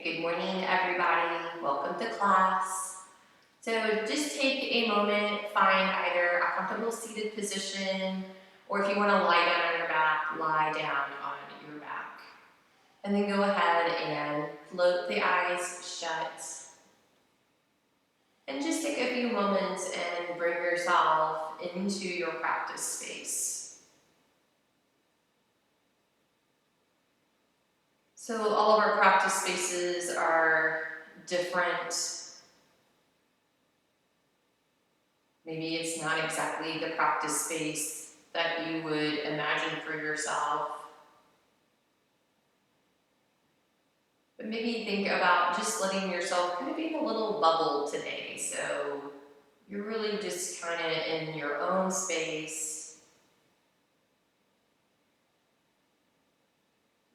Good morning, everybody. Welcome to class. So just take a moment, find either a comfortable seated position, or if you want to lie down on your back, lie down on your back. And then go ahead and float the eyes shut. And just take a few moments and bring yourself into your practice space. So all of our practice spaces are different. Maybe it's not exactly the practice space that you would imagine for yourself. But maybe think about just letting yourself kind of be in a little bubble today. So you're really just kind of in your own space.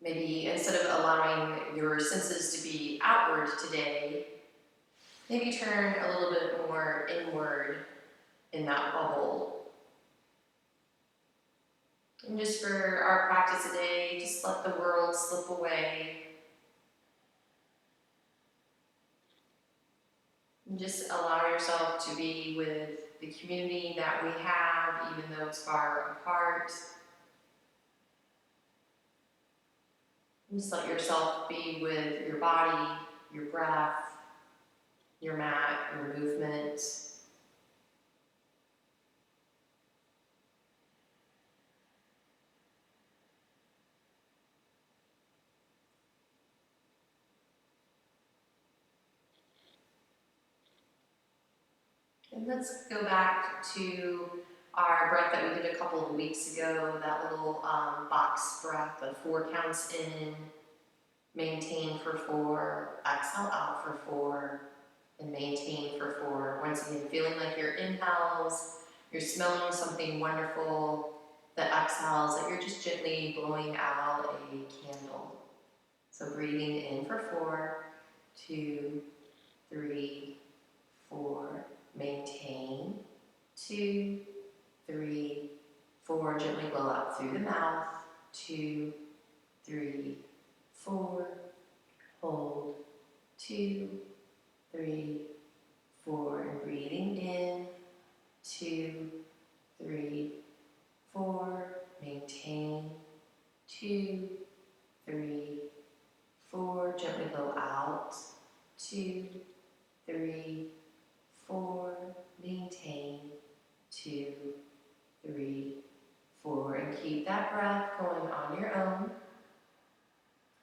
Maybe instead of allowing your senses to be outward today, maybe turn a little bit more inward in that bubble. And just for our practice today, just let the world slip away. And just allow yourself to be with the community that we have, even though it's far apart. And just let yourself be with your body, your breath, your mat, your movement. And let's go back to our breath that we did a couple of weeks ago, that little box breath of 4 counts in, maintain for 4, exhale out for 4, and maintain for 4. Once again, feeling like your inhales, you're smelling something wonderful. The exhales, that you're just gently blowing out a candle. So breathing in for 4, 2, 3, 4. Maintain. 2, 3, 4. Gently blow out through the mouth. 2, 3, 4. Hold. 2, 3, 4. And breathing in. 2, 3, 4. Maintain. 2, 3, 4. Gently blow out. 2, 3, 4. Maintain. 2, 3, 4. And keep that breath going on your own.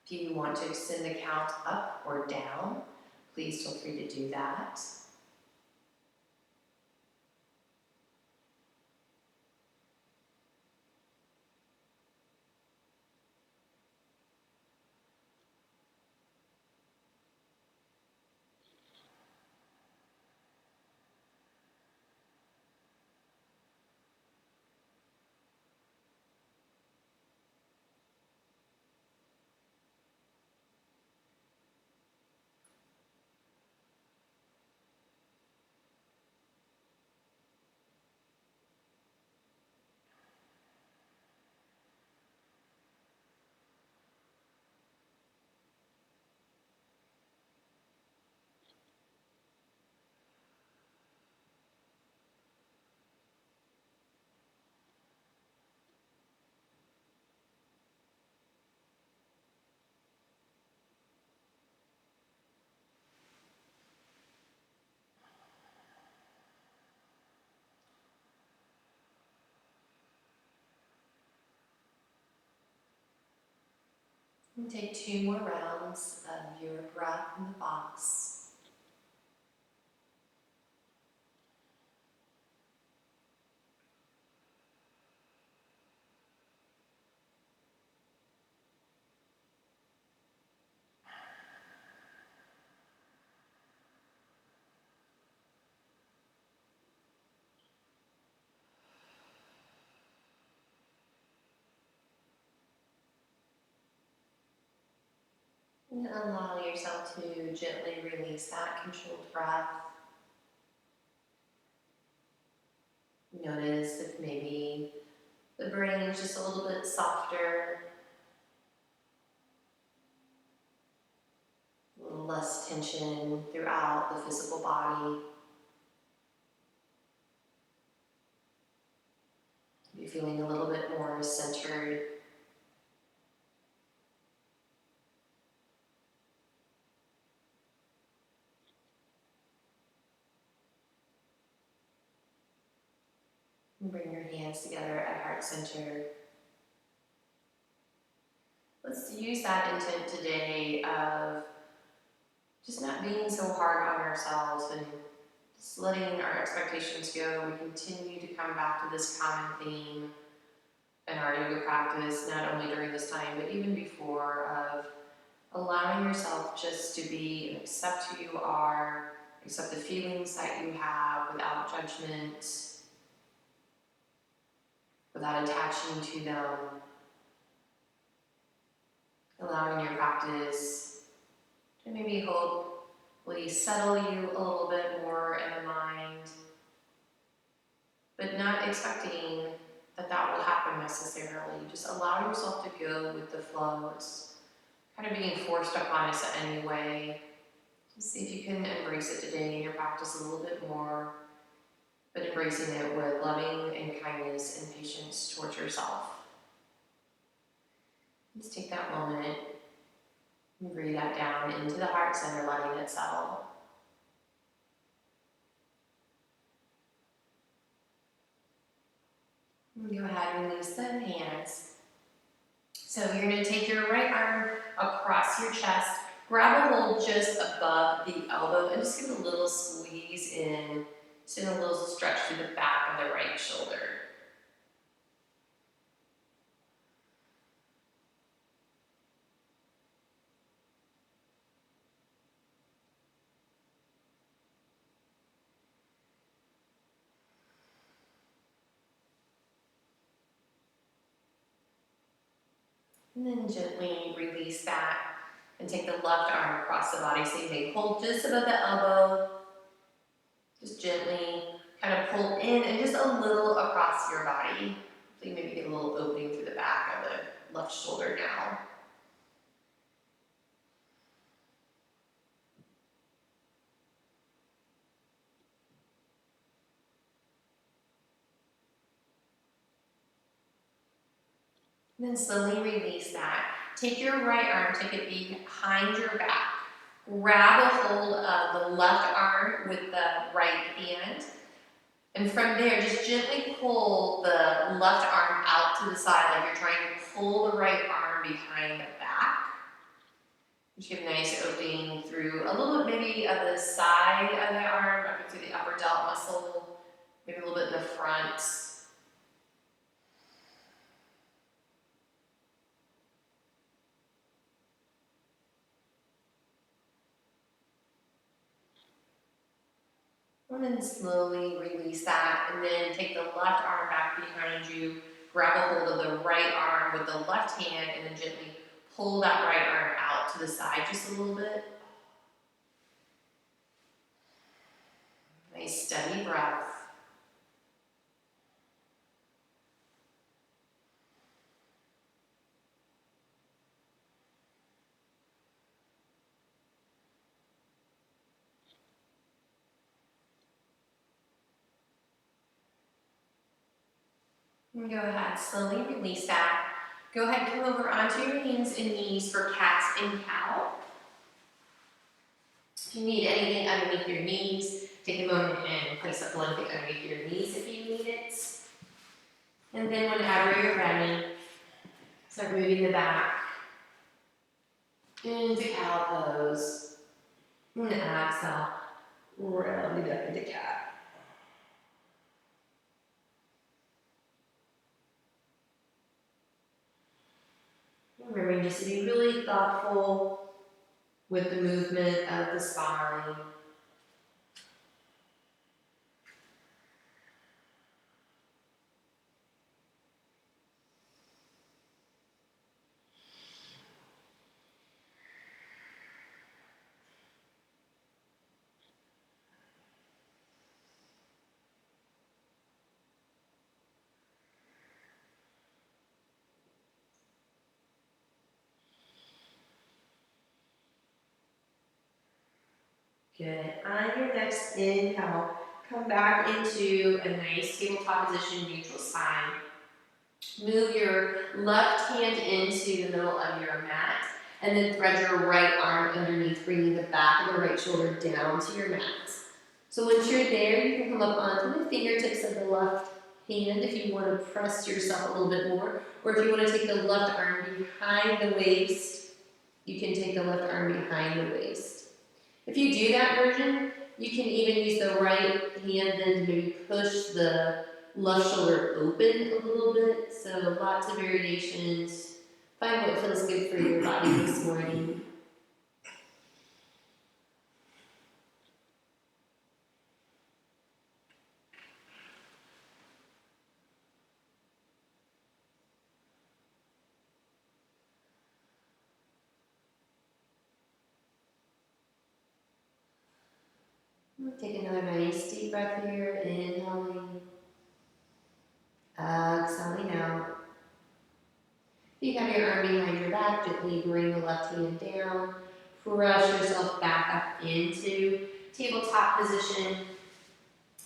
If you want to extend the count up or down, please feel free to do that. And take 2 more rounds of your breath in the box. And allow yourself to gently release that controlled breath. Notice if maybe the brain is just a little bit softer, a little less tension throughout the physical body. You're feeling a little bit more centered. And bring your hands together at heart center. Let's use that intent today of just not being so hard on ourselves and just letting our expectations go. We continue to come back to this common theme in our yoga practice, not only during this time, but even before, of allowing yourself just to be and accept who you are, accept the feelings that you have without judgment, without attaching to them, allowing your practice to maybe hopefully settle you a little bit more in the mind, but not expecting that that will happen necessarily. Just allow yourself to go with the flow. It's kind of being forced upon us anyway. Just see if you can embrace it today in your practice a little bit more, but embracing it with loving and kindness and patience towards yourself. Just take that moment and breathe that down into the heart center, letting it settle. And go ahead and release the hands. So you're going to take your right arm across your chest, grab a hold just above the elbow, and just give a little squeeze in, send a little stretch through the back of the right shoulder. And then gently release that and take the left arm across the body. So you may hold just above the elbow, just gently kind of pull in and just a little across your body. So you maybe get a little opening through the back of the left shoulder now. And then slowly release that. Take your right arm, take it behind your back. Grab a hold of the left arm with the right hand. And from there, just gently pull the left arm out to the side like you're trying to pull the right arm behind the back. Just give a nice opening through a little bit maybe of the side of the arm, up through the upper delt muscle, maybe a little bit in the front. And then slowly release that, and then take the left arm back behind you, grab a hold of the right arm with the left hand, and then gently pull that right arm out to the side just a little bit. Nice steady breath. And go ahead, slowly release that. Go ahead, come over onto your hands and knees for cat and cow. If you need anything underneath your knees, take a moment and place a blanket underneath your knees if you need it. And then whenever you're ready, start moving the back into cow pose. And exhale, round it up into cat. Remembering just to be really thoughtful with the movement of the spine. Good. On your next inhale, come back into a nice tabletop position, neutral spine. Move your left hand into the middle of your mat, and then thread your right arm underneath, bringing the back of the right shoulder down to your mat. So once you're there, you can come up onto the fingertips of the left hand if you want to press yourself a little bit more, or if you want to take the left arm behind the waist, you can take the left arm behind the waist. If you do that version, you can even use the right hand then to maybe push the left shoulder open a little bit. So lots of variations. Find what feels good for your body this morning. Take another nice deep breath here, inhaling, exhaling out. If you have your arm behind your back, gently bring the left hand down. Press yourself back up into tabletop position.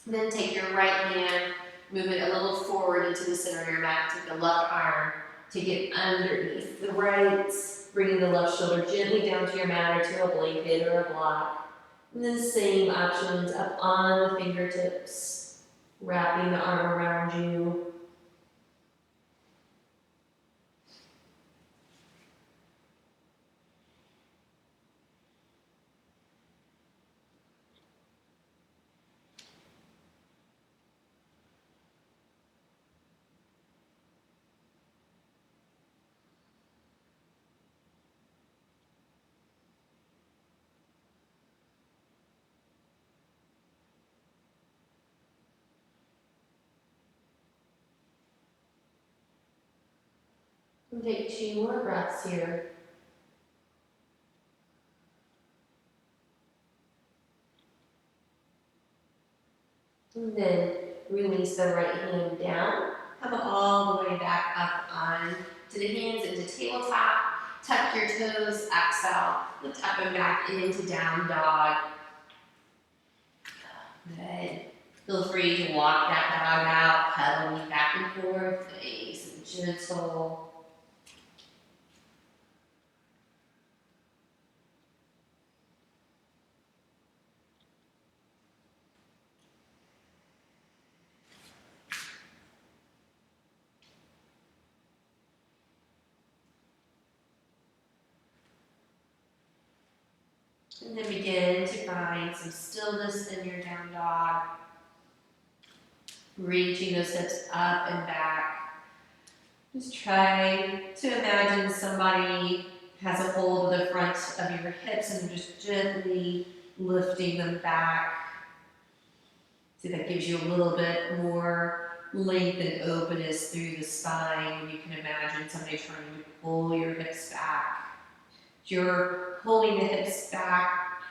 Then take your right hand, move it a little forward into the center of your mat. Take the left arm to get underneath the right, bringing the left shoulder gently down to your mat or to a blanket or a block. And then same options up on the fingertips, wrapping the arm around you. And take 2 more breaths here. And then release the right hand down. Come all the way back up on to the hands into tabletop. Tuck your toes, exhale, lift up and back into down dog. Good. Feel free to walk that dog out, pedaling back and forth, nice and gentle. And then begin to find some stillness in your down dog. Reaching those hips up and back. Just try to imagine somebody has a hold of the front of your hips and just gently lifting them back. See, that gives you a little bit more length and openness through the spine. You can imagine somebody trying to pull your hips back. If you're pulling the hips back,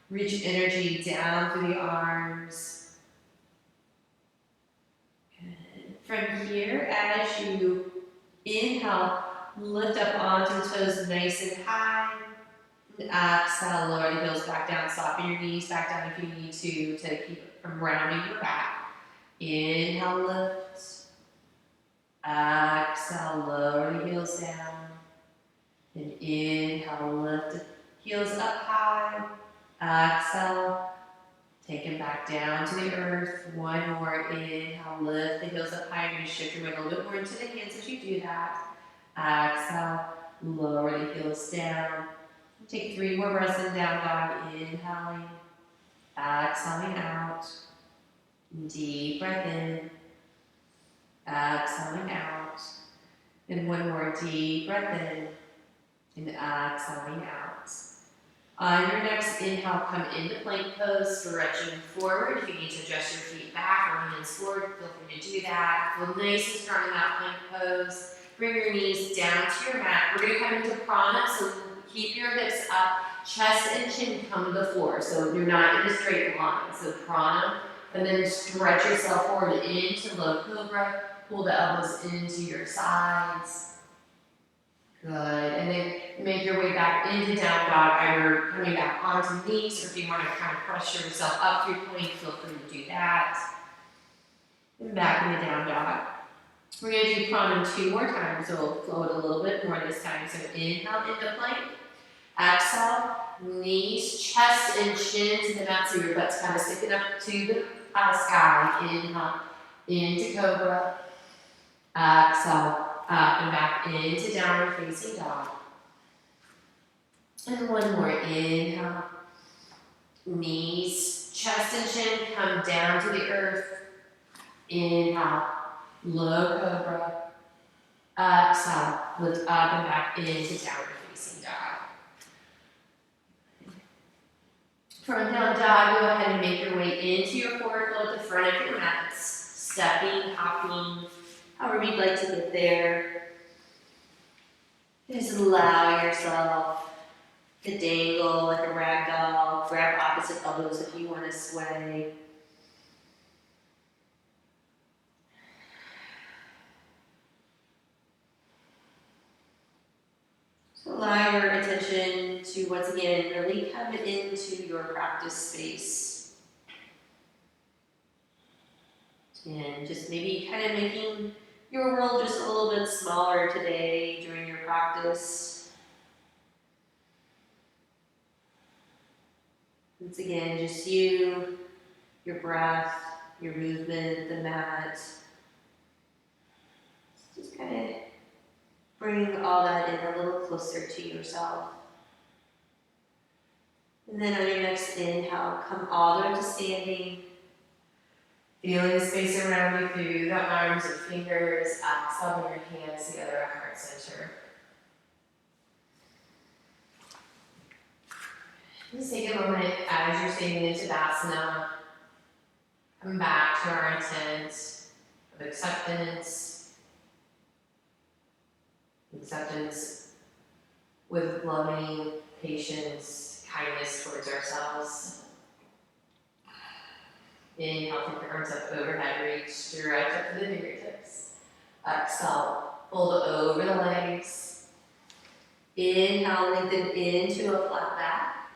reach energy down through the arms. Good. From here, as you inhale, lift up onto the toes nice and high. And exhale, lower the heels back down, soften your knees back down if you need to keep it from rounding your back. Inhale, lift. Exhale, lower the heels down. And inhale, lift the heels up high. Exhale, take them back down to the earth. One more. Inhale, lift the heels up high. You're going to shift your weight a little bit more into the hands as you do that. Exhale, lower the heels down. Take 3 more breaths in down dog. Inhaling, exhaling out. Deep breath in, exhaling out. And one more deep breath in. And exhaling out. On your next inhale, come into plank pose, stretching forward. If you need to adjust your feet back or hands forward, feel free to do that. Feel nice and strong in that plank pose. Bring your knees down to your mat. We're going to come into prana, so keep your hips up, chest and chin come to the floor. So you're not in a straight line. So prana, and then stretch yourself forward into low cobra. Pull the elbows into your sides. Good, and then make your way back into down dog, either coming back onto knees, or if you want to kind of pressure yourself up through plank, feel free to do that. And back into down dog. We're going to do pranam 2 more times, so we'll float a little bit more this time. So inhale into plank, exhale, knees, chest, and chin to the mat, so your butt's kind of sticking up to the sky. Inhale into cobra, exhale, up and back into downward facing dog. And one more, inhale, knees, chest and chin come down to the earth. Inhale, low cobra, exhale, lift up and back into downward facing dog. From down dog, go ahead and make your way into your forward fold at the front of your mat, stepping, hopping, however you'd like to get there. Just allow yourself to dangle like a rag doll. Grab opposite elbows if you want to sway. So allow your attention to, once again, really come into your practice space. And just maybe kind of making your world just a little bit smaller today during your practice. Once again, just you, your breath, your movement, the mat. Just kind of bring all that in a little closer to yourself. And then on your next inhale, come all the way to standing. Feeling the space around you through the arms and fingers. Exhale, bring your hands together at heart center. Just take a moment as you're staying in Tadasana. Come back to our intent of acceptance. Acceptance with loving patience, kindness towards ourselves. Inhale, take your arms up overhead, reach stretch up to the fingertips. Exhale, fold over the legs. Inhale, lengthen into a flat back.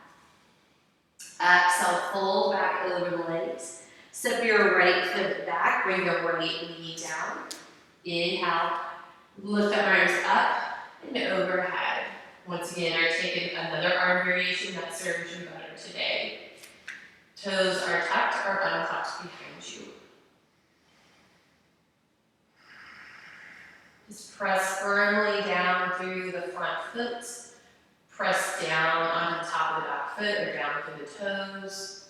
Exhale, fold back over the legs. Step your right foot back, bring your right knee down. Inhale, lift the arms up and overhead. Once again, are taking another arm variation that serves you better today. Toes are tucked or untucked behind you. Just press firmly down through the front foot. Press down onto the top of the back foot or down through the toes.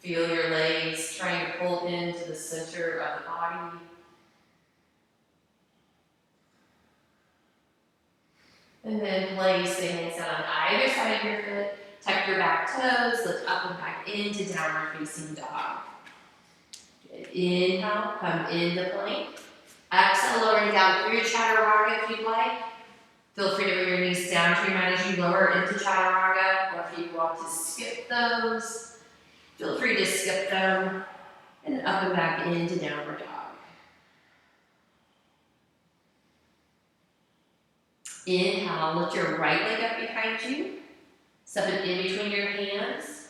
Feel your legs trying to pull into the center of the body. And then place the hands down on either side of your foot. Tuck your back toes, lift up and back into downward facing dog. Good. Inhale, come into plank. Exhale, lowering down through your chaturanga if you'd like. Feel free to bring your knees down to your mat as you lower into chaturanga, or if you want to skip those, feel free to skip them, and up and back into downward dog. Inhale, lift your right leg up behind you. Step it in between your hands.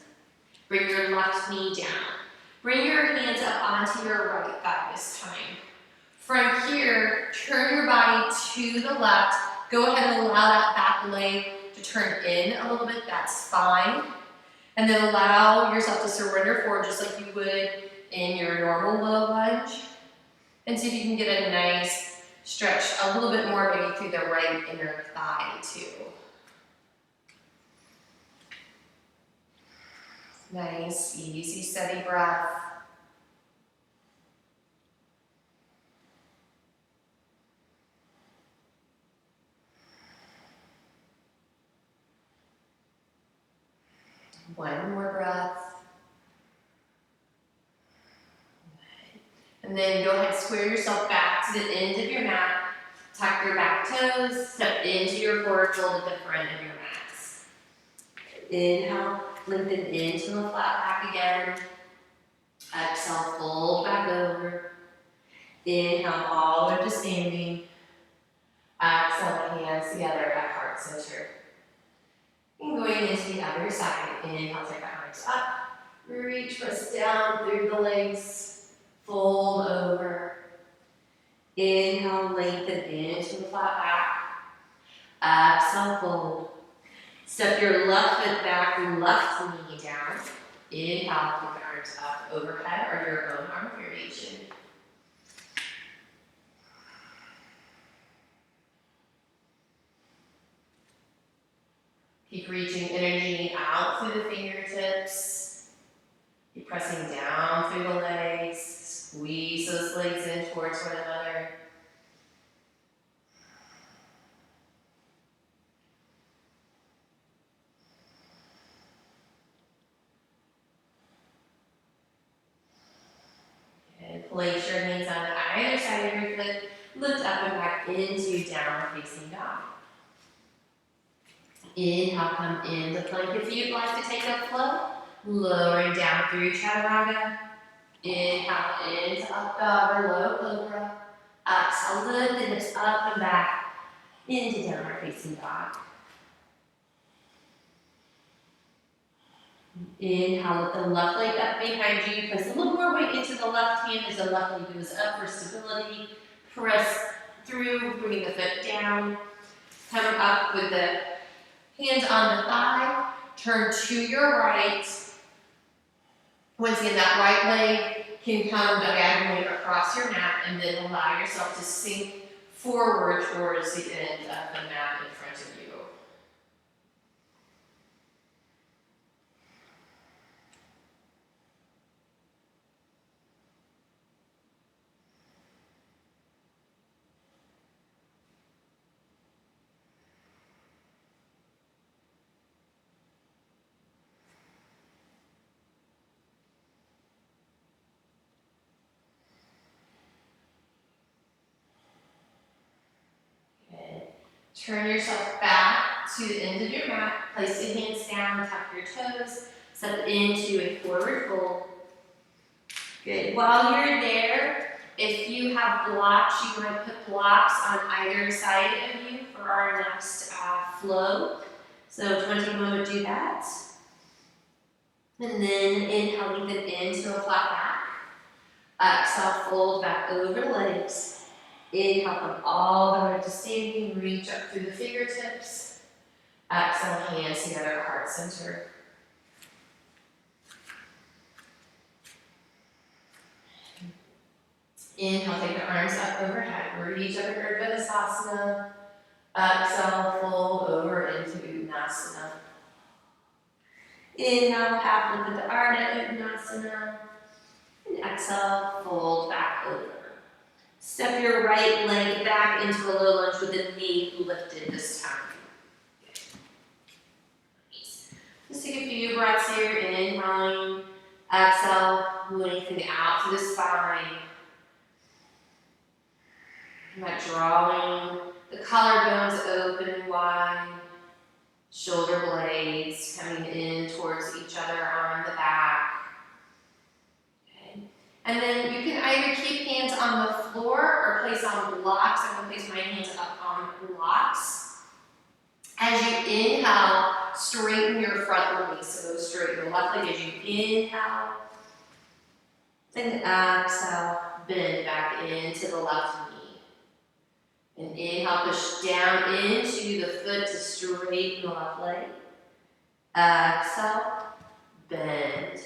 Bring your left knee down. Bring your hands up onto your right thigh this time. From here, turn your body to the left. Go ahead and allow that back leg to turn in a little bit. That's fine. And then allow yourself to surrender forward just like you would in your normal low lunge. And see if you can get a nice stretch a little bit more, maybe through the right inner thigh too. Nice, easy, steady breath. One more breath. And then go ahead and square yourself back to the end of your mat. Tuck your back toes, step into your forward fold at the front of your mats. Inhale, lengthen into a flat back again. Exhale, fold back over. Inhale, all the way to standing. Exhale, hands together at heart center. And going into the other side, inhale, take the arms up. Reach, press down through the legs. Fold over. Inhale, lengthen into the flat back. Exhale, fold. Step your left foot back, left knee down. Inhale, keep the arms up overhead or your own arm variation. Keep reaching energy out through the fingertips. Keep pressing down through the legs. Squeeze those legs in towards one another. And place your hands on either side of your foot. Lift up and back into downward facing dog. Inhale, come in the plank. If you'd like to take a flow, lowering down through chaturanga. Inhale into up dog or low cobra. Exhale, lift the hips up and back into downward facing dog. Inhale, lift the left leg up behind you. Place a little more weight into the left hand as the left leg goes up for stability. Press through, bringing the foot down. Come up with the hands on the thigh. Turn to your right. Once again, that right leg can come diagonally across your mat and then allow yourself to sink forward towards the end of the mat in front of you. Turn yourself back to the end of your mat. Place your hands down, tuck your toes, step into a forward fold. Good. While you're there, if you have blocks, you might put blocks on either side of you for our next flow. So 20 moment, do that. And then inhale, lengthen into a flat back. Exhale, fold back over the legs. Inhale, come all the way to standing, reach up through the fingertips. Exhale, hands together at heart center. Inhale, take the arms up overhead. Reach up into Urdhva. Exhale, fold over into Uttanasana. Inhale, half lift the Ardha Uttanasana. And exhale, fold back over. Step your right leg back into a low lunge with the knee lifted this time. Just take a few breaths here, inhaling, exhale, lengthen out through the spine. Not drawing the collarbones open and wide, shoulder blades coming in towards each other on the back. And then you can either keep hands on the floor or place on blocks. I'm going to place my hands up on blocks. As you inhale, straighten your front leg. So straighten your left leg as you inhale. And exhale, bend back into the left knee. And inhale, push down into the foot to straighten the left leg. Exhale, bend.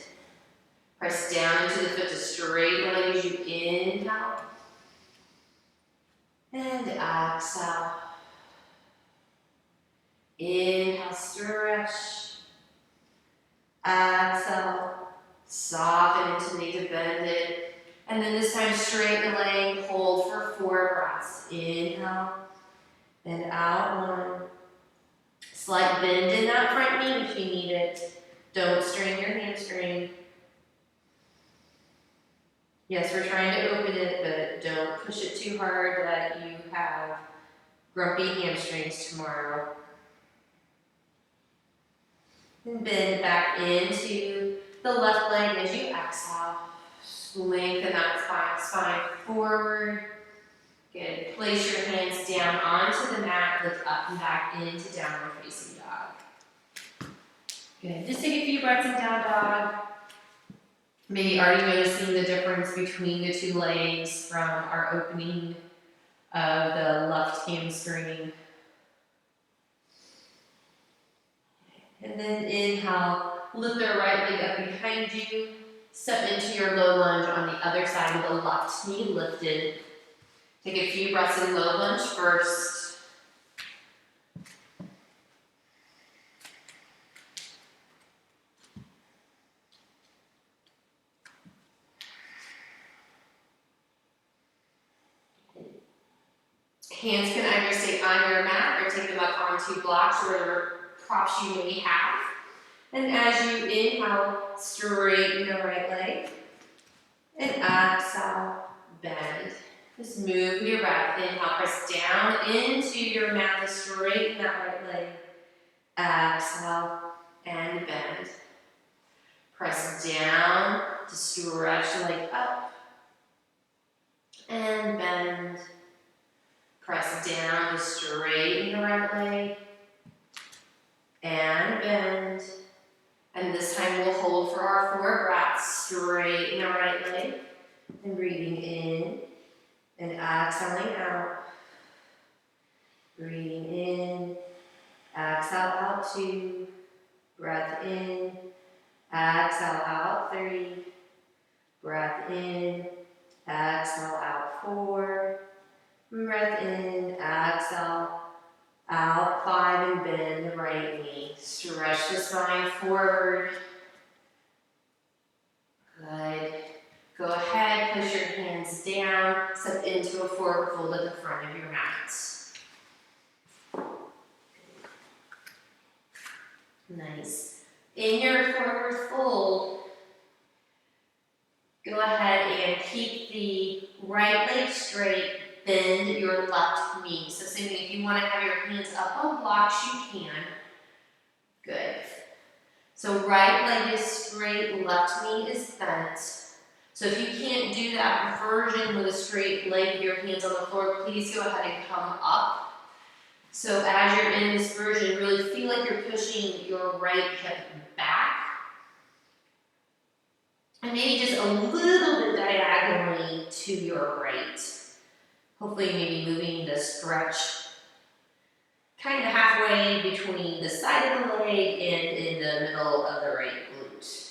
Press down into the foot to straighten the leg as you inhale. And exhale. Inhale, stretch. Exhale, soften into native bended. And then this time straighten the leg, hold for 4 breaths. Inhale, and out 1. Slight bend in that front knee if you need it. Don't strain your hamstring. Yes, we're trying to open it, but don't push it too hard that you have grumpy hamstrings tomorrow. And bend back into the left leg as you exhale. Lengthen that spine forward. Good. Place your hands down onto the mat, lift up and back into downward facing dog. Good. Just take a few breaths in down dog. Maybe already noticing the difference between the two legs from our opening of the left hamstring. And then inhale, lift the right leg up behind you. Step into your low lunge on the other side with the left knee lifted. Take a few breaths in low lunge first. Hands can either stay on your mat or take them up onto blocks or whatever props you may have. And as you inhale, straighten the right leg. And exhale, bend. Just move your breath. Inhale, press down into your mat to straighten that right leg. Exhale and bend. Press down to stretch the leg up. And bend. Press down to straighten the right leg. And bend. And this time we'll hold for our 4 breaths. Straighten the right leg. And breathing in. And exhaling out. Breathing in. Exhale out 2. Breath in. Exhale out 3. Breath in. Exhale out 4. Breath in. Exhale out 5 and bend the right knee. Stretch the spine forward. Good. Go ahead, push your hands down, step into a forward fold at the front of your mat. Nice. In your forward fold, go ahead and keep the right leg straight, bend your left knee. So same thing, if you want to have your hands up on blocks, you can. Good. So right leg is straight, left knee is bent. So if you can't do that version with a straight leg with your hands on the floor, please go ahead and come up. So as you're in this version, really feel like you're pushing your right hip back. And maybe just a little bit diagonally to your right. Hopefully maybe moving the stretch kind of halfway between the side of the leg and in the middle of the right glute.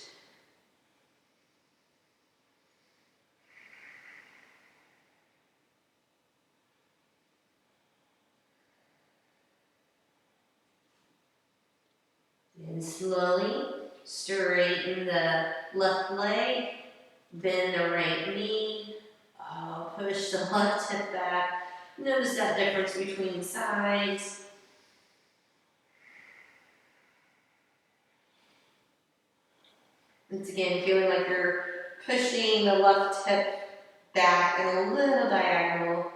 And slowly straighten the left leg, bend the right knee, push the left hip back. Notice that difference between sides. Once again, feeling like you're pushing the left hip back and a little diagonal.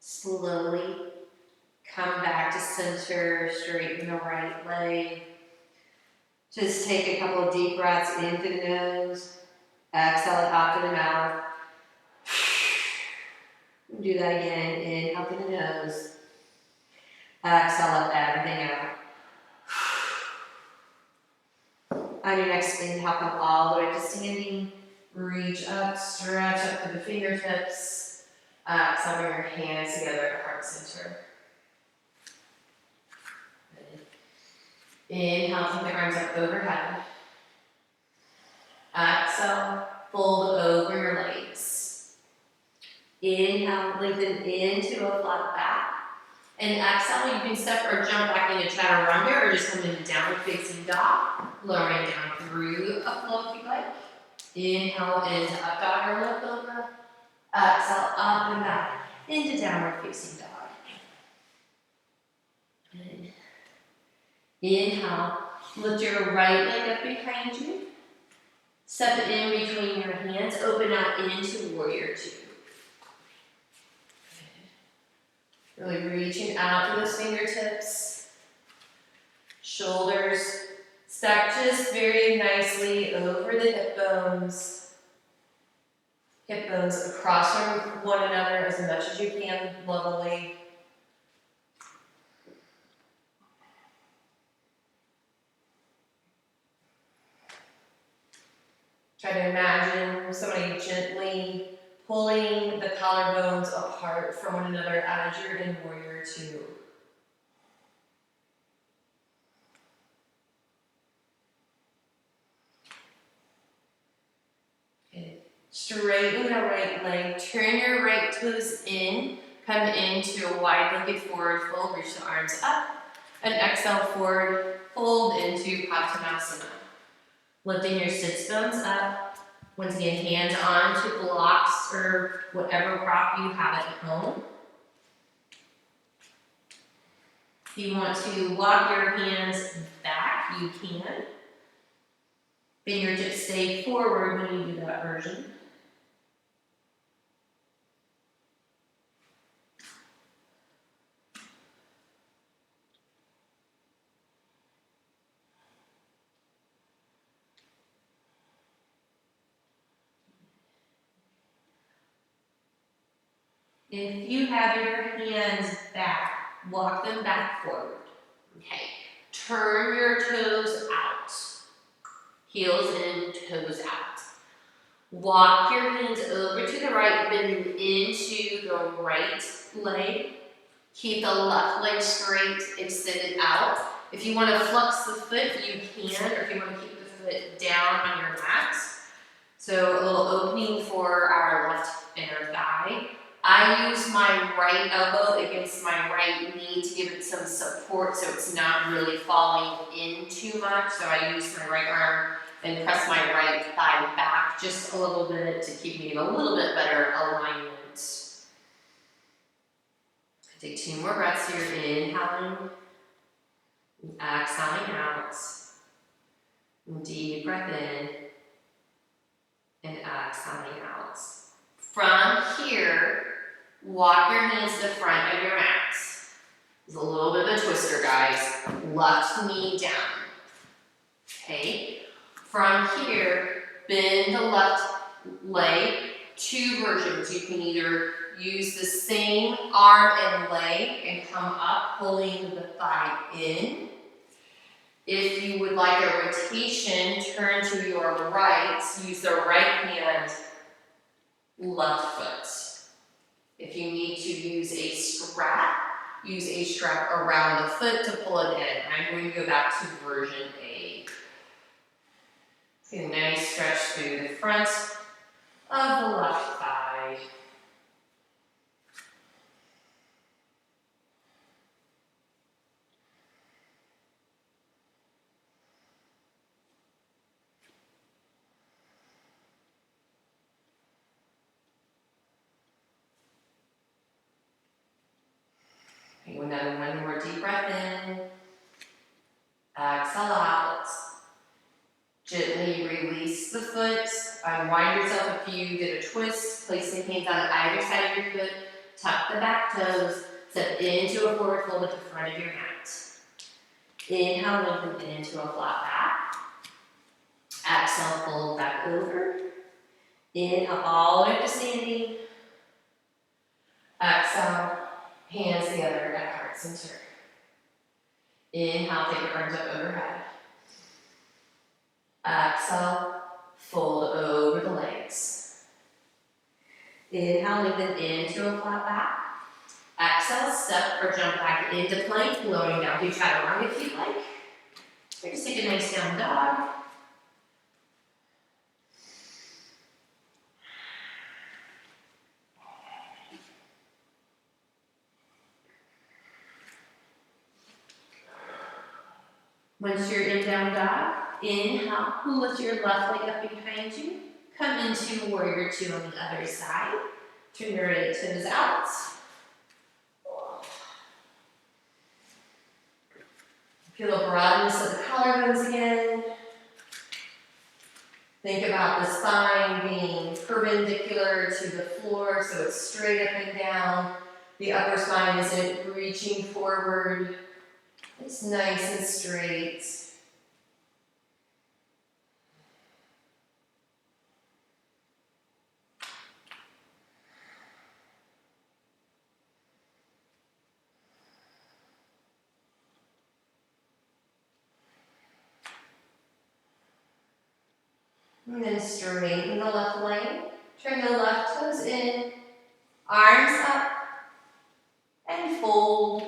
Slowly come back to center, straighten the right leg. Just take a couple of deep breaths in through the nose, exhale it out through the mouth. Do that again, inhale through the nose, exhale let everything out. On your next inhale, come all the way to standing, reach up, stretch up to the fingertips, exhale, bring your hands together at heart center. Inhale, take the arms up overhead. Exhale, fold over your legs. Inhale, lengthen into a flat back. And exhale, you can step or jump back into chaturanga or just come into downward facing dog. Lowering down through a flow if you like. Inhale into up dog or low cobra. Exhale, up and back into downward facing dog. Good. Inhale, lift your right leg up behind you. Step in between your hands, open out into warrior two. Really reaching out through those fingertips. Shoulders stack just very nicely over the hip bones. Hip bones across from one another as much as you can, levelly. Try to imagine somebody gently pulling the collarbones apart from one another as you're in warrior two. Okay. Straighten the right leg, turn your right toes in, come into a wide-legged forward fold, reach the arms up, and exhale forward, fold into Padmasana. Lifting your sits bones up. Once again, hands on to blocks or whatever prop you have at home. If you want to walk your hands back, you can. Fingertips stay forward when you do that version. If you have your hands back, walk them back forward. Okay. Turn your toes out. Heels in, toes out. Walk your hands over to the right, bend into the right leg. Keep the left leg straight, extended out. If you want to flex the foot, you can, or if you want to keep the foot down on your mat. So a little opening for our left inner thigh. I use my right elbow against my right knee to give it some support so it's not really falling in too much. So I use my right arm and press my right thigh back just a little bit to keep me in a little bit better alignment. Take 2 more breaths here, inhaling, exhaling out. Deep breath in, and exhaling out. From here, walk your hands to the front of your mat. There's a little bit of a twister, guys. Left knee down. Okay. From here, bend the left leg. 2 versions. You can either use the same arm and leg and come up, pulling the thigh in. If you would like a rotation, turn to your right. Use the right hand, left foot. If you need to use a strap around the foot to pull it in. I'm going to go back to version A. Get a nice stretch through the front of the left thigh. One more deep breath in. Exhale out. Gently release the foot. Unwind yourself if you did a twist. Place the hands on either side of your foot. Tuck the back toes. Step into a forward fold at the front of your mat. Inhale, lengthen into a flat back. Exhale, fold back over. Inhale, all the way up to standing. Exhale, hands together at heart center. Inhale, take your arms up overhead. Exhale, fold over the legs. Inhale, lengthen into a flat back. Exhale, step or jump back into plank, lowering down to chaturanga if you'd like. Or just take a nice down dog. Once you're in down dog, inhale, lift your left leg up behind you. Come into warrior two on the other side. Turn your right toes out. Feel the broadness of the collarbones again. Think about the spine being perpendicular to the floor, so it's straight up and down. The upper spine isn't reaching forward. It's nice and straight. And then straighten the left leg. Turn the left toes in, arms up, and fold.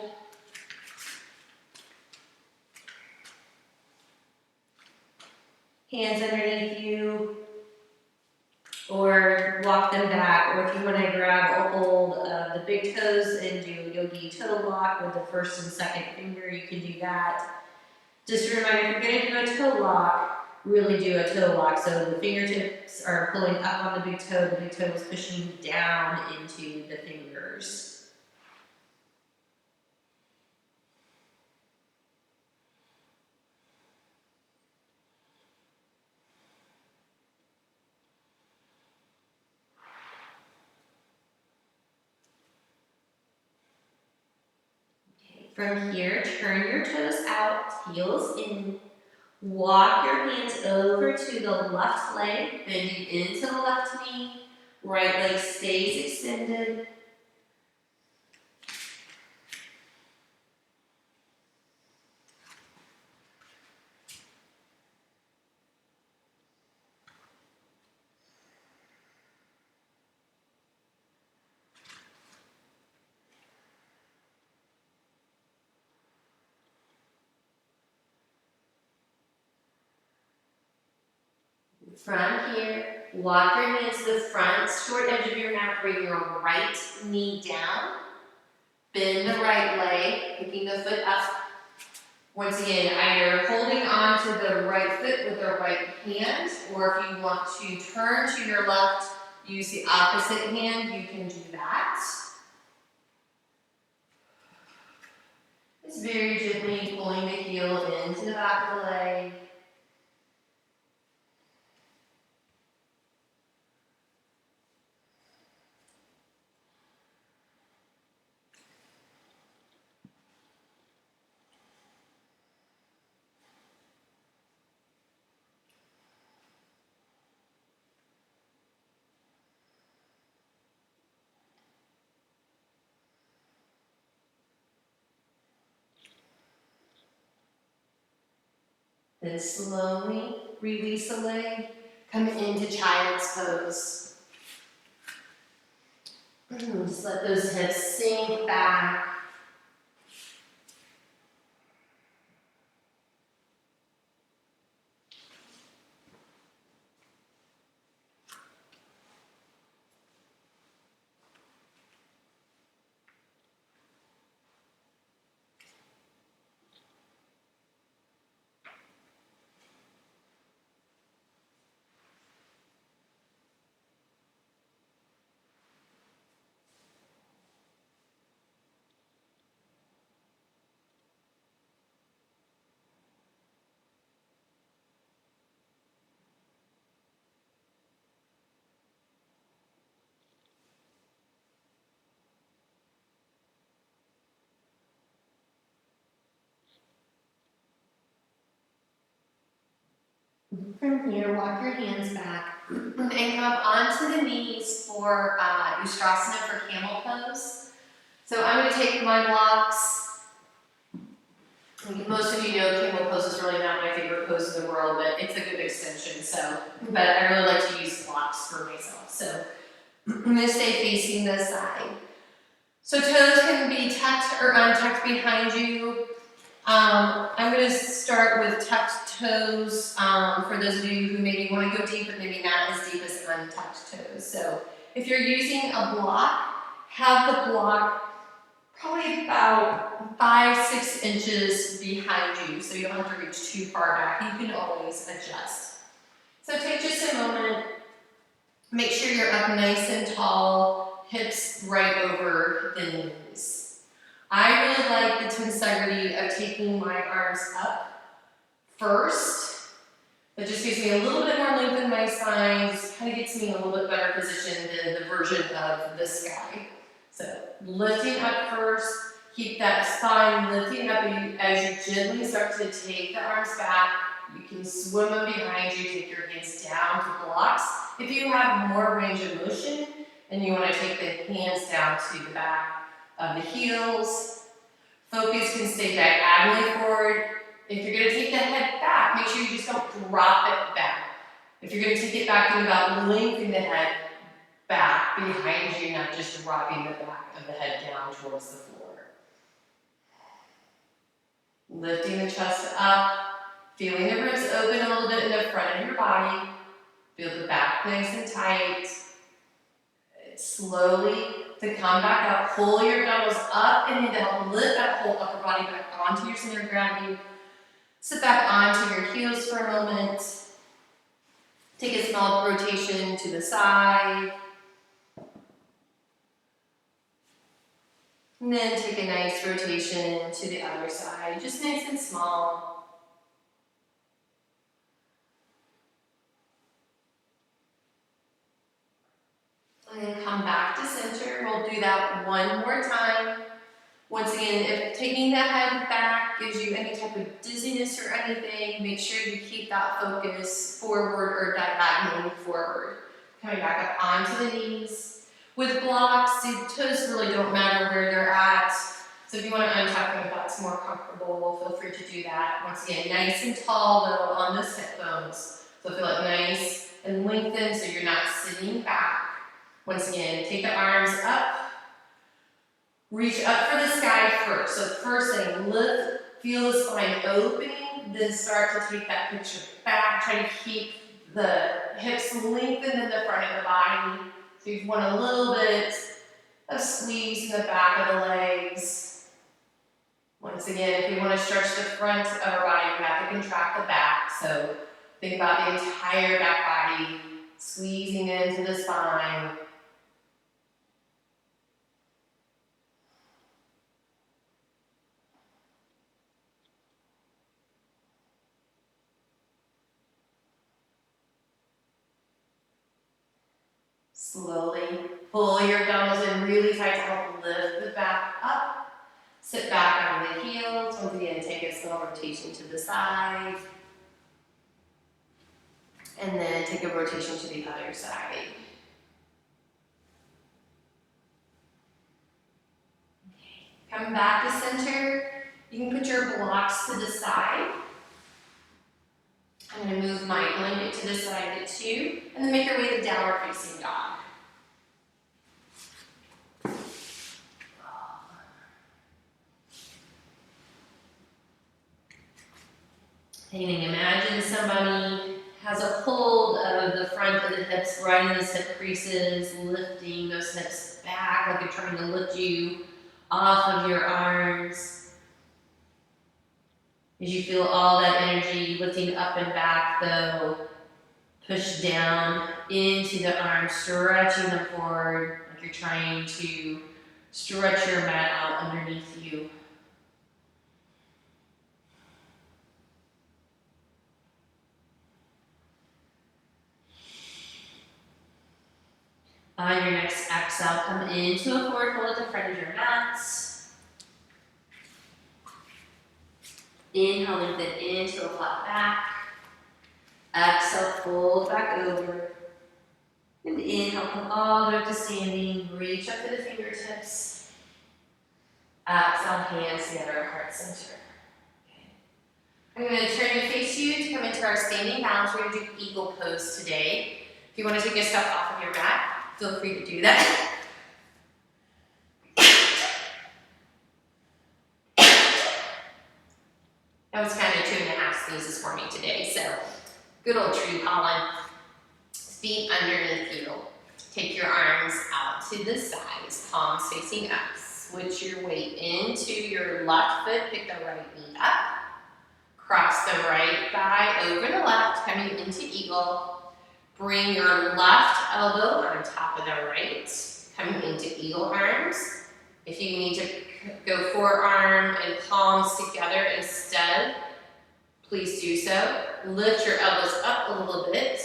Hands underneath you, or walk them back, or if you want to grab a hold of the big toes and do yogi toe lock with the first and second finger, you can do that. Just a reminder, if you're going to do a toe lock, really do a toe lock. So the fingertips are pulling up on the big toe is pushing down into the fingers. From here, turn your toes out, heels in. Walk your hands over to the left leg, bending into the left knee. Right leg stays extended. From here, walk your hands to the front, short edge of your mat, bring your right knee down. Bend the right leg, picking the foot up. Once again, either holding on to the right foot with the right hand, or if you want to turn to your left, use the opposite hand, you can do that. Just very gently pulling the heel into the back of the leg. Then slowly release the leg, come into child's pose. Just let those hips sink back. From here, walk your hands back and come onto the knees for Ustrasana for camel pose. So I'm going to take my blocks. Most of you know camel pose is really not my favorite pose in the world, but it's a good extension. But I really like to use blocks for myself. So I'm going to stay facing this side. So toes can be tucked or untucked behind you. I'm going to start with tucked toes for those of you who maybe want to go deep, but maybe not as deep as untucked toes. So if you're using a block, have the block probably about 5-6 inches behind you, so you don't have to reach too far back. You can always adjust. So take just a moment, make sure you're up nice and tall, hips right over the knees. I really like the tensegrity of taking my arms up first, That just gives me a little bit more length in my spine, just kind of gets me in a little bit better position than the version of this guy. So lifting up first, keep that spine lifting up as you gently start to take the arms back. You can swim them behind you, take your hands down to blocks. If you have more range of motion and you want to take the hands down to the back of the heels, focus can stay diagonally forward. If you're going to take the head back, make sure you just don't drop it back. If you're going to take it back, think about lengthening the head back behind you, not just dropping the back of the head down towards the floor. Lifting the chest up, feeling the ribs open a little bit in the front of your body. Feel the back nice and tight. Slowly to come back up, pull your dumbbells up and in to help lift that whole upper body back onto your center of gravity. Sit back onto your heels for a moment. Take a small rotation to the side. And then take a nice rotation to the other side, just nice and small. And then come back to center. We'll do that one more time. Once again, if taking the head back gives you any type of dizziness or anything, make sure you keep that focus forward or diagonally forward. Coming back up onto the knees. With blocks, the toes really don't matter where they're at. So if you want to untuck them if that's more comfortable, feel free to do that. Once again, nice and tall though on those hip bones. So feel it nice and lengthened so you're not sitting back. Once again, take the arms up. Reach up for the sky first. So first thing, lift, feel the spine opening, then start to take that picture back. Try to keep the hips lengthened in the front of the body. So you want a little bit of squeeze in the back of the legs. Once again, if we want to stretch the front of our body, we have to contract the back. So think about the entire back body squeezing into the spine. Slowly pull your dumbbells in really tight to help lift the back up. Sit back on the heels. Once again, take a small rotation to the side. And then take a rotation to the other side. Come back to center. You can put your blocks to the side. I'm going to move my blanket to the side too, and then make your way to downward facing dog. And imagine somebody has a hold of the front of the hips, right in those hip creases, lifting those hips back like they're trying to lift you off of your arms. As you feel all that energy lifting up and back though, push down into the arms, stretching them forward like you're trying to stretch your mat out underneath you. On your next exhale, come into a forward fold at the front of your mat. Inhale, lengthen into a flat back. Exhale, fold back over. And inhale, come all the way up to standing. Reach up to the fingertips. Exhale, hands together, heart center. Okay. I'm going to turn and face you to come into our standing balance. We're going to do eagle pose today. If you want to take a step off of your mat, feel free to do that. That was kind of 2.5 sneezes for me today, so good old tree pollen. Feet underneath you. Take your arms out to the sides, palms facing up. Switch your weight into your left foot, pick the right knee up. Cross the right thigh over the left, coming into eagle. Bring your left elbow on top of the right, coming into eagle arms. If you need to go forearm and palms together instead, please do so. Lift your elbows up a little bit.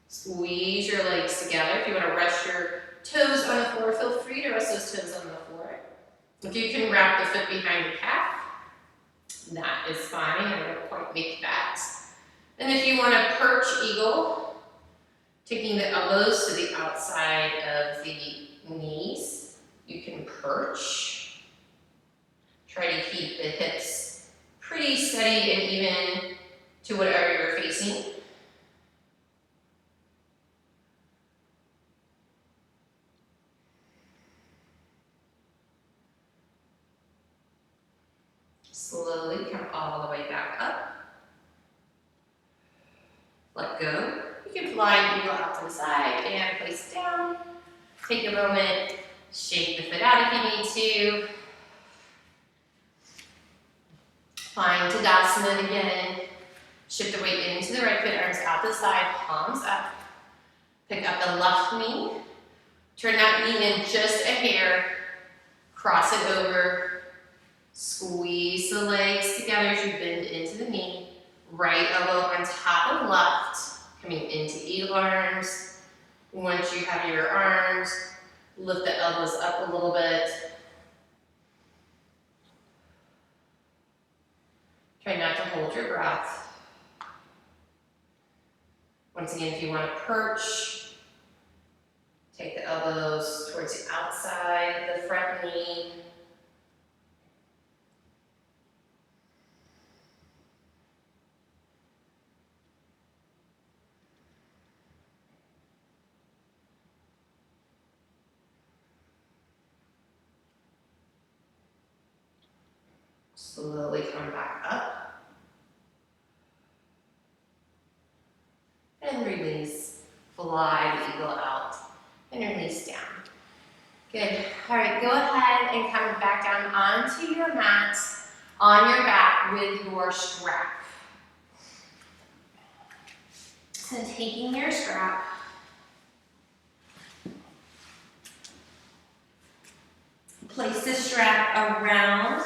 Squeeze your legs together. If you want to rest your toes on the floor, feel free to rest those toes on the floor. If you can wrap the foot behind the calf, that is fine. I don't quite make that. And if you want to perch eagle, taking the elbows to the outside of the knees, you can perch. Try to keep the hips pretty steady and even to whatever you're facing. Slowly come all the way back up. Let go. You can fly eagle out to the side and place down. Take a moment, shake the foot out if you need to. Find Tadasana again. Shift the weight into the right foot, arms out to the side, palms up. Pick up the left knee. Turn that knee in just a hair. Cross it over. Squeeze the legs together as you bend into the knee. Right elbow on top of left, coming into eagle arms. Once you have your arms, lift the elbows up a little bit. Try not to hold your breath. Once again, if you want to perch, take the elbows towards the outside of the front knee. Slowly come back up. And release. Fly the eagle out. And release down. Good. All right, go ahead and come back down onto your mat, on your back with your strap. So taking your strap, place the strap around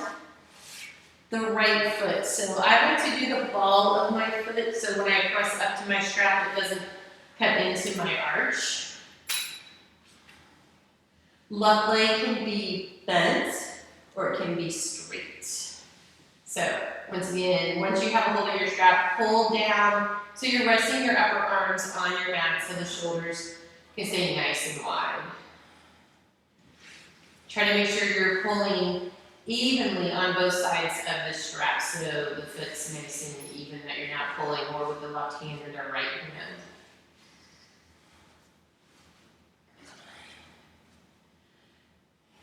the right foot. So I like to do the ball of my foot, so when I press up to my strap, it doesn't cut into my arch. Left leg can be bent, or it can be straight. So once again, once you have a hold of your strap, pull down, so you're resting your upper arms on your mat so the shoulders can stay nice and wide. Try to make sure you're pulling evenly on both sides of the strap so the foot's nice and even, that you're not pulling more with the left hand or the right hand.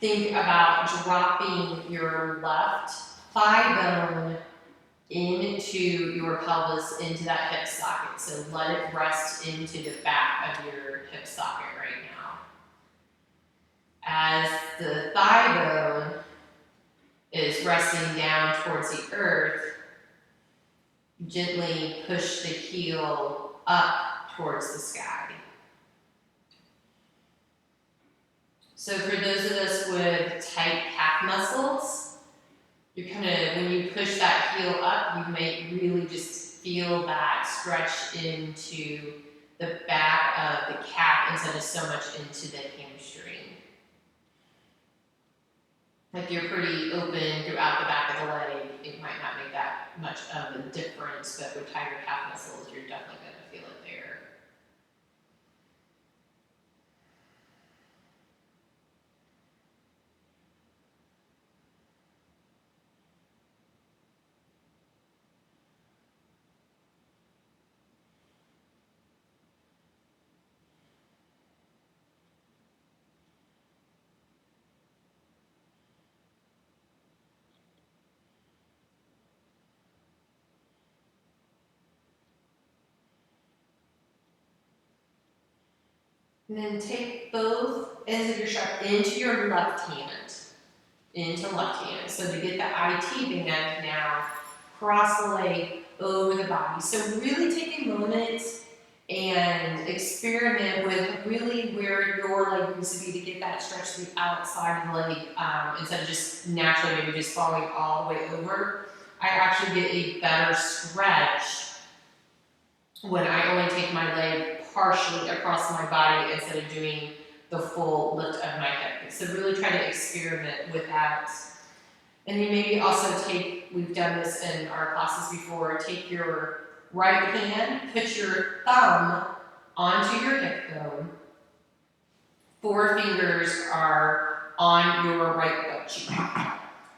Think about dropping your left thigh bone into your pelvis, into that hip socket. So let it rest into the back of your hip socket right now. As the thigh bone is resting down towards the earth, gently push the heel up towards the sky. So for those of us with tight calf muscles, you're kind of, when you push that heel up, you might really just feel that stretch into the back of the calf instead of so much into the hamstring. If you're pretty open throughout the back of the leg, it might not make that much of a difference, but with tighter calf muscles, you're definitely going to feel it there. And then take both ends of your strap into your left hand. Into left hand. So to get the IT band now, cross the leg over the body. So really take a moment and experiment with really where your leg needs to be to get that stretch to the outside of the leg, instead of just naturally maybe just falling all the way over. I actually get a better stretch when I only take my leg partially across my body instead of doing the full lift of my hip. So really try to experiment with that. And then maybe also we've done this in our classes before, take your right hand, put your thumb onto your hip bone. 4 fingers are on your right butt cheek.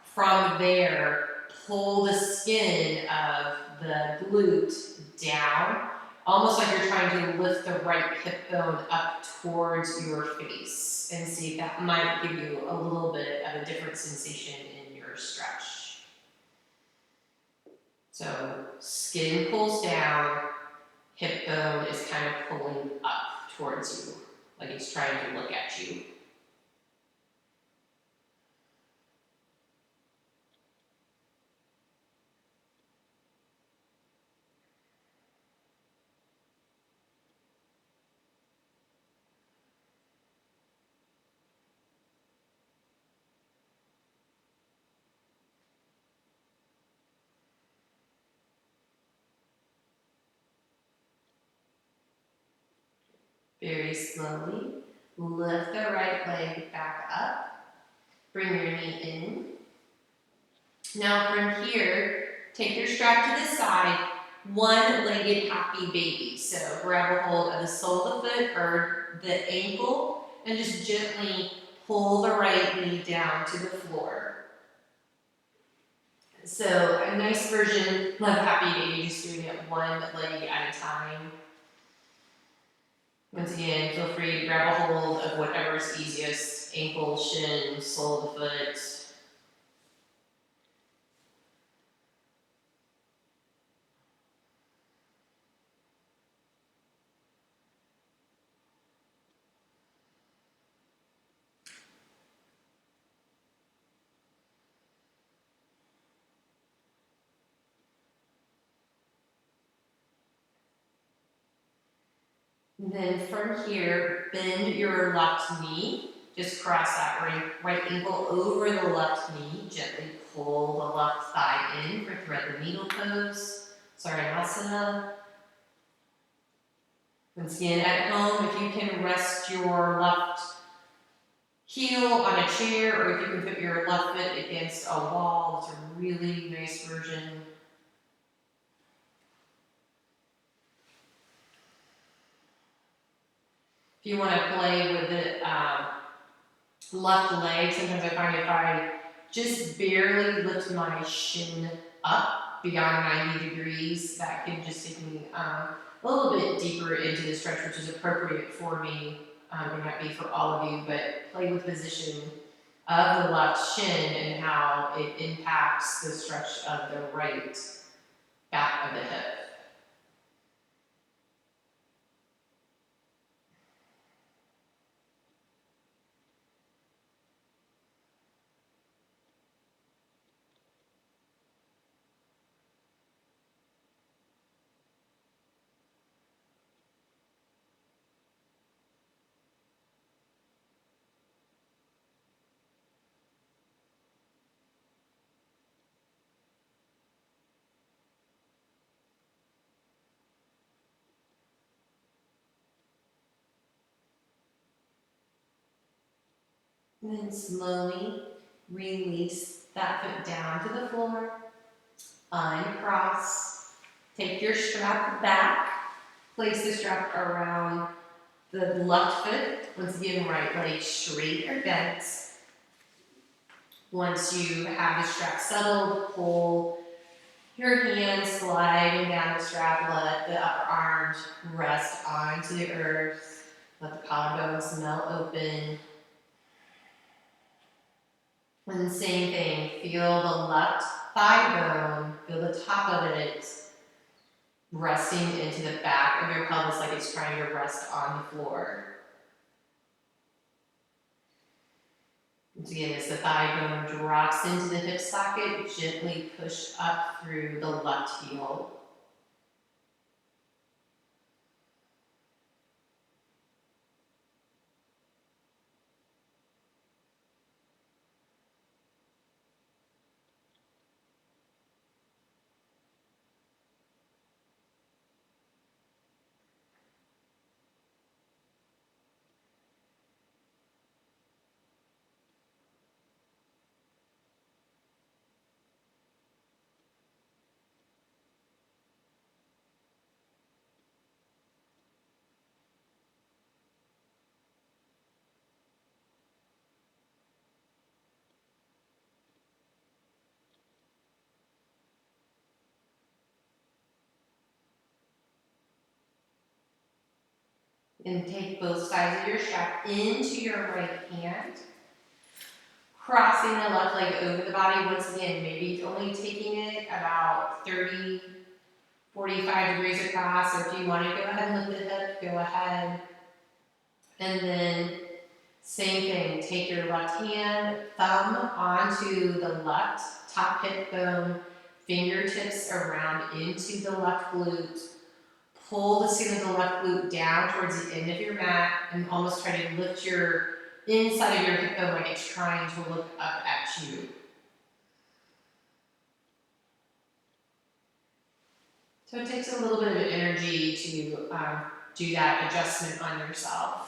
From there, pull the skin of the glute down, almost like you're trying to lift the right hip bone up towards your face, and see if that might give you a little bit of a different sensation in your stretch. So skin pulls down, hip bone is kind of pulling up towards you, like it's trying to look at you. Very slowly, lift the right leg back up, bring your knee in. Now from here, take your strap to the side, one-legged happy baby. So grab a hold of the sole of the foot or the ankle and just gently pull the right knee down to the floor. So a nice version of happy baby, just doing it one leg at a time. Once again, feel free to grab a hold of whatever's easiest, ankle, shin, sole of the foot. Then from here, bend your left knee. Just cross that right ankle over the left knee. Gently pull the left thigh in for thread the needle pose. Sarvanasana. Once again, at home, if you can rest your left heel on a chair, or if you can put your left foot against a wall, it's a really nice version. If you want to play with the left leg, sometimes I find if I just barely lift my shin up beyond 90 degrees, that can just take me a little bit deeper into the stretch, which is appropriate for me. It may not be for all of you, but play with the position of the left shin and how it impacts the stretch of the right back of the hip. And then slowly release that foot down to the floor, uncross, take your strap back, place the strap around the left foot, once again right leg straight or bent. Once you have the strap settled, pull your hands sliding down the strap, let the upper arms rest onto the earth, let the collarbones melt open. And the same thing, feel the left thigh bone, feel the top of it resting into the back of your pelvis like it's trying to rest on the floor. Once again, as the thigh bone drops into the hip socket, gently push up through the left heel. And take both sides of your strap into your right hand, crossing the left leg over the body. Once again, maybe only taking it about 30, 45 degrees across, or if you want to go ahead and lift the hip, go ahead. And then same thing, take your left hand, thumb onto the left top hip bone, fingertips around into the left glute. Pull the skin of the left glute down towards the end of your mat and almost try to lift your inside of your hip bone like it's trying to look up at you. So it takes a little bit of energy to do that adjustment on yourself.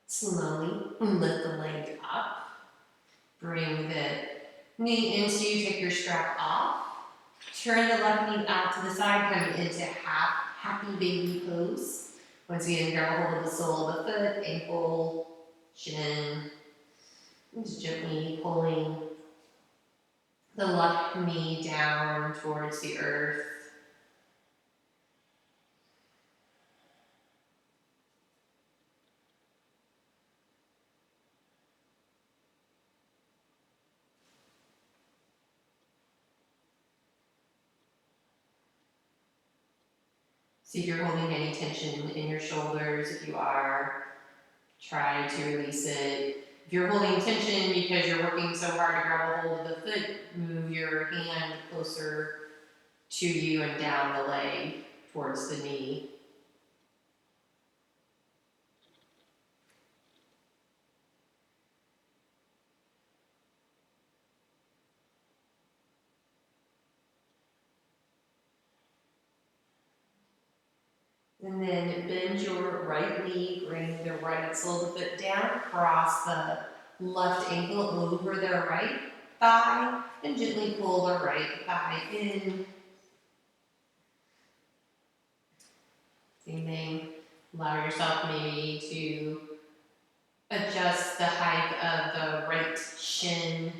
Slowly lift the leg up. Bring the knee into you, take your strap off. Turn the left knee out to the side, coming into half happy baby pose. Once again, grab a hold of the sole of the foot, ankle, shin. And just gently pulling the left knee down towards the earth. See if you're holding any tension in your shoulders. If you are, try to release it. If you're holding tension because you're working so hard to grab a hold of the foot, move your hand closer to you and down the leg towards the knee. And then bend your right knee, bring the right sole of the foot down, cross the left ankle over the right thigh, and gently pull the right thigh in. Same thing, allow yourself maybe to adjust the height of the right shin.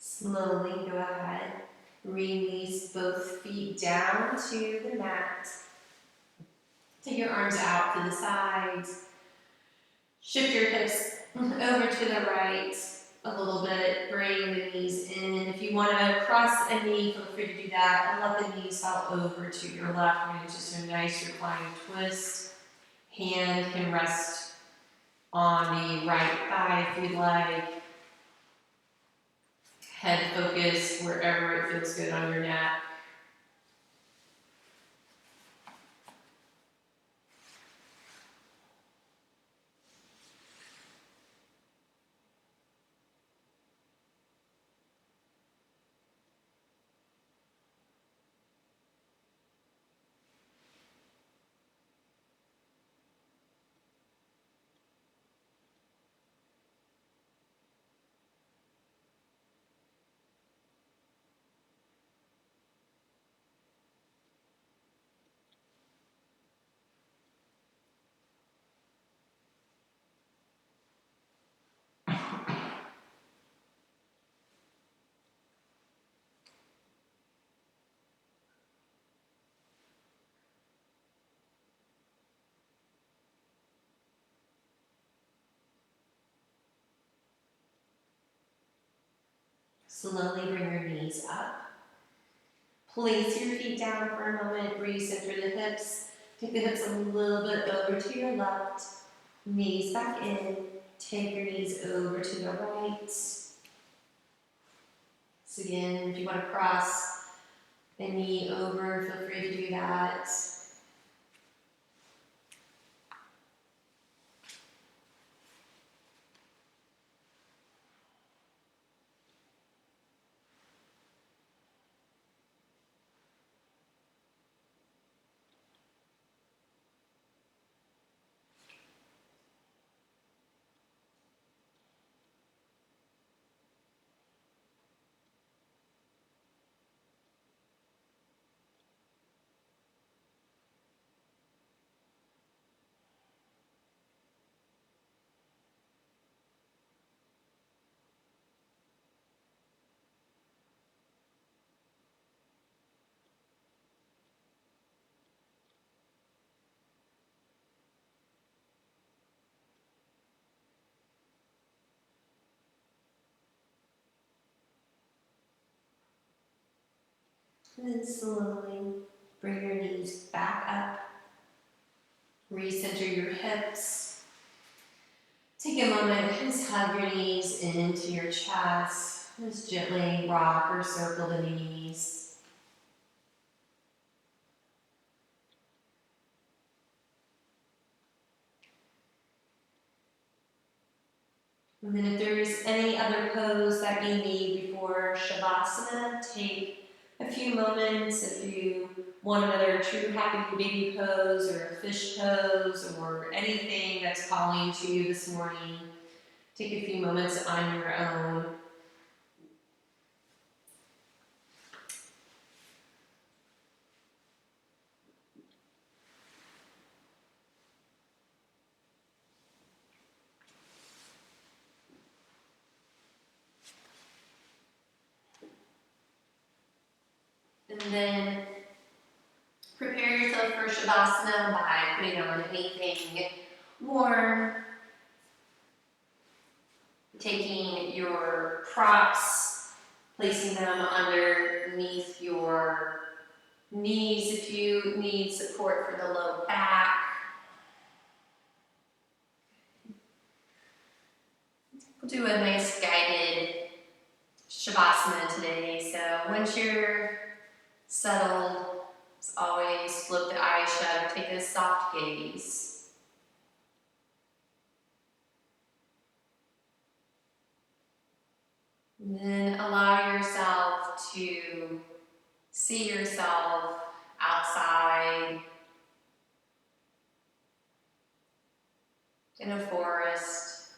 Slowly go ahead, release both feet down to the mat. Take your arms out to the sides. Shift your hips over to the right a little bit. Bring the knees in. If you want to cross a knee, feel free to do that. And let the knees fall over to your left. We're going to just do a nice reclining twist. Hand can rest on the right thigh if you'd like. Head focus wherever it feels good on your neck. Slowly bring your knees up. Place your feet down for a moment, recenter the hips. Take the hips a little bit over to your left. Knees back in. Take your knees over to the right. So again, if you want to cross the knee over, feel free to do that. And then slowly bring your knees back up. Recenter your hips. Take a moment, just hug your knees into your chest. Just gently rock or circle the knees. And then if there's any other pose that you need before Shavasana, take a few moments. If you want another true happy baby pose or a fish pose or anything that's calling to you this morning, take a few moments on your own. And then prepare yourself for Shavasana by putting on anything warm. Taking your props, placing them underneath your knees if you need support for the low back. We'll do a nice guided Shavasana today. So once you're settled, as always, flip the eyes shut or take a soft gaze. And then allow yourself to see yourself outside in a forest,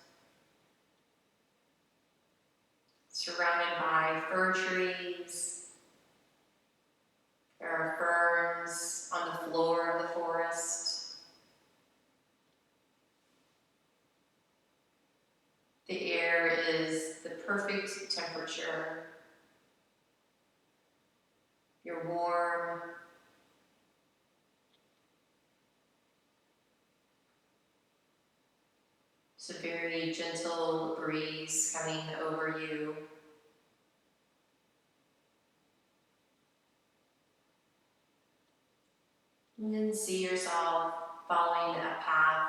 surrounded by fir trees. There are ferns on the floor of the forest. The air is the perfect temperature. You're warm. It's a very gentle breeze coming over you. And then see yourself following a path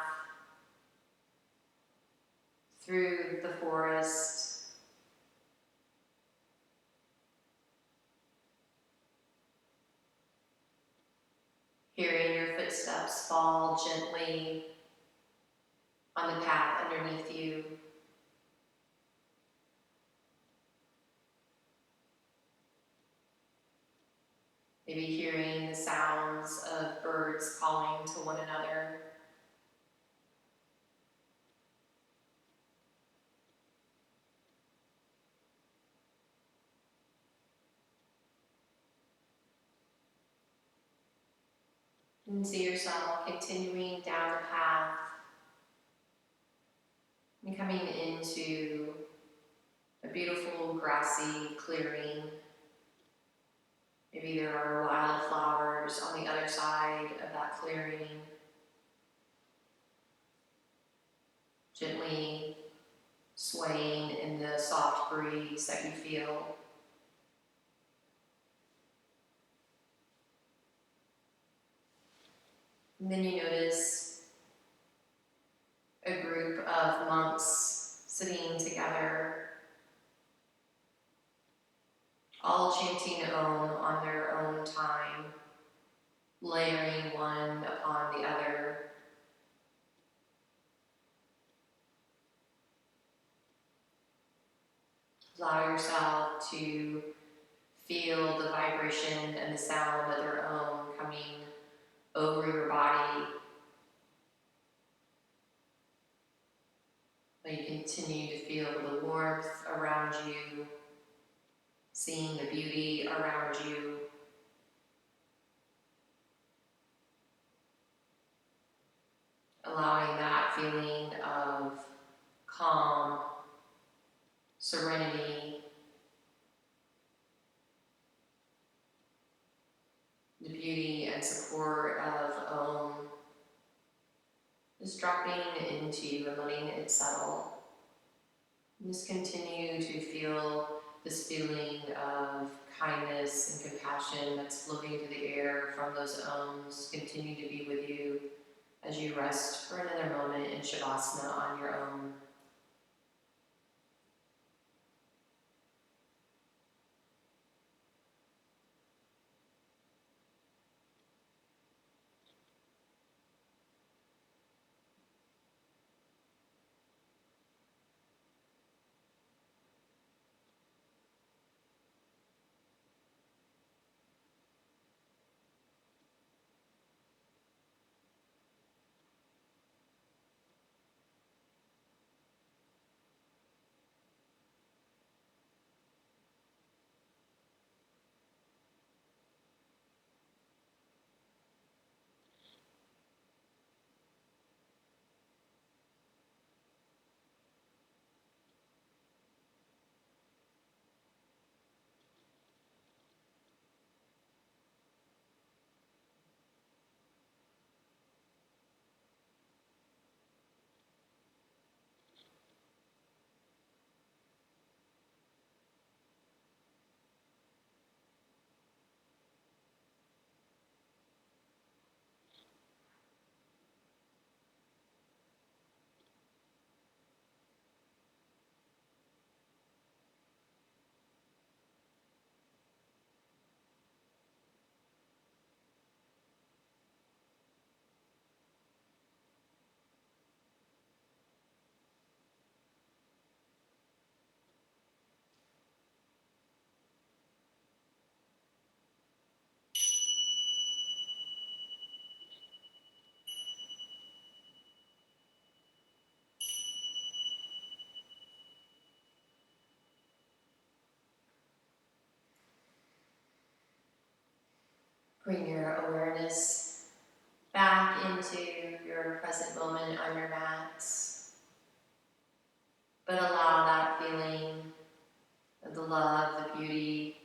through the forest. Hearing your footsteps fall gently on the path underneath you. Maybe hearing the sounds of birds calling to one another. And see yourself continuing down the path and coming into a beautiful grassy clearing. Maybe there are wildflowers on the other side of that clearing. Gently swaying in the soft breeze that you feel. And then you notice a group of monks sitting together, all chanting Om on their own time, layering one upon the other. Allow yourself to feel the vibration and the sound of their Om coming over your body. While you continue to feel the warmth around you, seeing the beauty around you. Allowing that feeling of calm, serenity, the beauty and support of Om, just dropping into you and letting it settle. And just continue to feel this feeling of kindness and compassion that's floating through the air from those Oms. Continue to be with you as you rest for another moment in Shavasana on your own. Bring your awareness back into your present moment on your mats, but allow that feeling of the love, the beauty,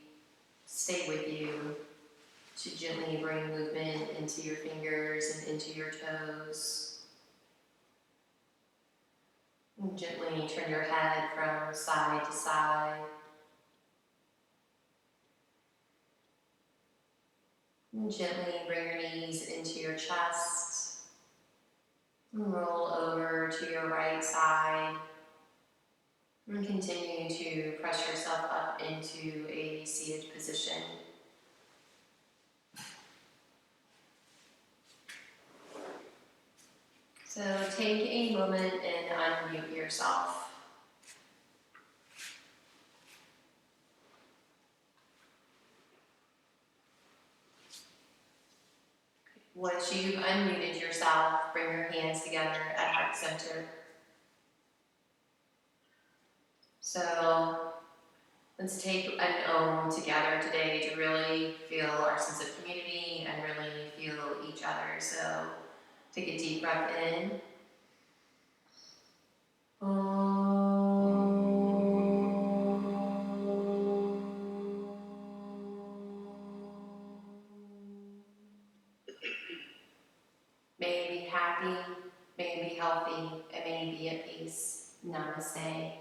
stay with you, to gently bring movement into your fingers and into your toes. And gently turn your head from side to side. And gently bring your knees into your chest. And roll over to your right side. And continue to press yourself up into a seated position. So take a moment and unmute yourself. Once you've unmuted yourself, bring your hands together at heart center. So let's take an Om together today to really feel our sense of community and really feel each other. So take a deep breath in. May you be happy, may you be healthy, and may you be at peace. Namaste.